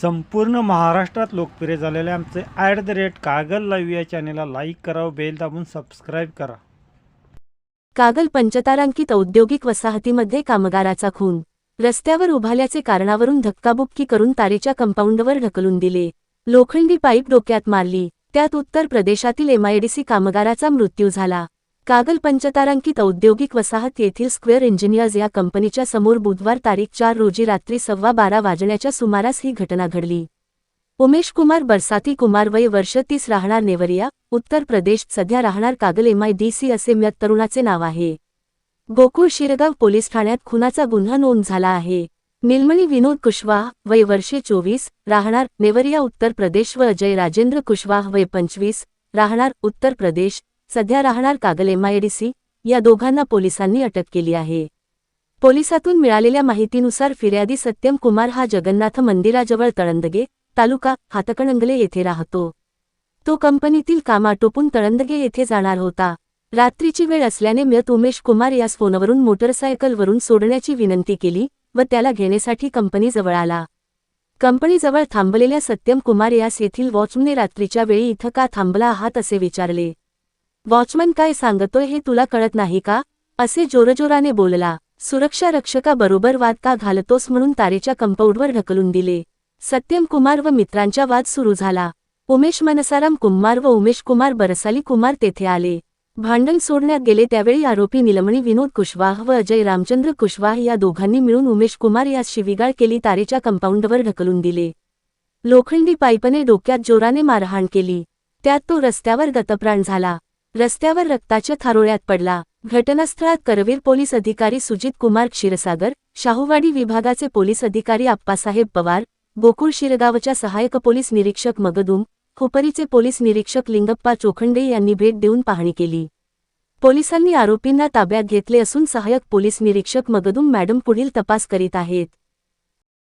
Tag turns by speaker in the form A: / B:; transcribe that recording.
A: संपूर्ण महाराष्ट्रात लोकप्रिय झालेले आमचे @कागल लाईव्ह या चॅनेलला लाईक करा व बेल दाबून सबस्क्राईब करा.
B: कागल पंचतारांकित औद्योगिक वसाहतीमध्ये कामगाराचा खून. रस्त्यावर उभाल्याचे कारणावरून धक्काबुक्की करून तारेच्या कंपाऊंडवर ढकलून दिले. लोखंडी पाईप डोक्यात मारली. त्यात उत्तर प्रदेशातील MIDC कामगाराचा मृत्यू झाला. कागल पंचतारांकित औद्योगिक वसाहत येथील स्क्वेअर इंजिनियर्स या कंपनीच्या समोर बुधवार तारीख 4 रोजी रात्री 12:15 वाजण्याच्या सुमारास ही घटना घडली. उमेश कुमार बरसाती कुमार वय वर्ष 30 राहणार नेवरिया, उत्तर प्रदेश, सध्या राहणार कागल MIDC असे मृत तरुणाचे नाव आहे. गोकुळ शिरगाव पोलीस ठाण्यात खुनाचा गुन्हा नोंद झाला आहे. नीलमणी विनोद कुशवाह वय वर्षे 24 राहणार नेवरिया उत्तर प्रदेश व अजय राजेंद्र कुशवाह वय 25 राहणार उत्तर प्रदेश, सध्या राहणार कागल MIDC या दोघांना पोलिसांनी अटक केली आहे. पोलिसातून मिळालेल्या माहितीनुसार फिर्यादी सत्यम कुमार हा जगन्नाथ मंदिराजवळ तळंदगे, तालुका हातकणंगले येथे राहतो. तो कंपनीतील काम आटोपून तळंदगे येथे जाणार होता. रात्रीची वेळ असल्याने मृत उमेश कुमार यास फोनवरून मोटरसायकलवरून सोडण्याची विनंती केली व त्याला घेण्यासाठी कंपनीजवळ आला. कंपनीजवळ थांबलेल्या सत्यम कुमार यास येथील वॉचमनने रात्रीच्या वेळी इथं का थांबला आहात असे विचारले. वॉचमन काय सांगतोय हे तुला कळत नाही का, असे जोरजोराने बोलला. सुरक्षा रक्षकाबरोबर वाद का घालतोस म्हणून तारेच्या कंपाऊंडवर ढकलून दिले. सत्यम कुमार व मित्रांच्या वाद सुरू झाला. उमेश मनसाराम कुमार व उमेश कुमार बरसाली कुमार तेथे आले. भांडण सोडण्यात गेले त्यावेळी आरोपी नीलमणी विनोद कुशवाह व अजय रामचंद्र कुशवाह या दोघांनी मिळून उमेश कुमार यास शिवीगाळ केली, तारेच्या कंपाऊंडवर ढकलून दिले. लोखंडी पाईपने डोक्यात जोराने मारहाण केली. त्यात तो रस्त्यावर गतप्राण झाला. रस्त्यावर रक्ताच्या थारोळ्यात पडला. घटनास्थळात करवीर पोलीस अधिकारी सुजित कुमार क्षीरसागर, शाहूवाडी विभागाचे पोलीस अधिकारी आप्पासाहेब पवार, गोकुळ शिरगावच्या सहाय्यक पोलीस निरीक्षक मगदूम, खोपरीचे पोलीस निरीक्षक लिंगप्पा चोखंडे यांनी भेट देऊन पाहणी केली. पोलिसांनी आरोपींना ताब्यात घेतले असून सहाय्यक पोलीस निरीक्षक मगदूम मॅडम पुढील तपास करीत आहेत.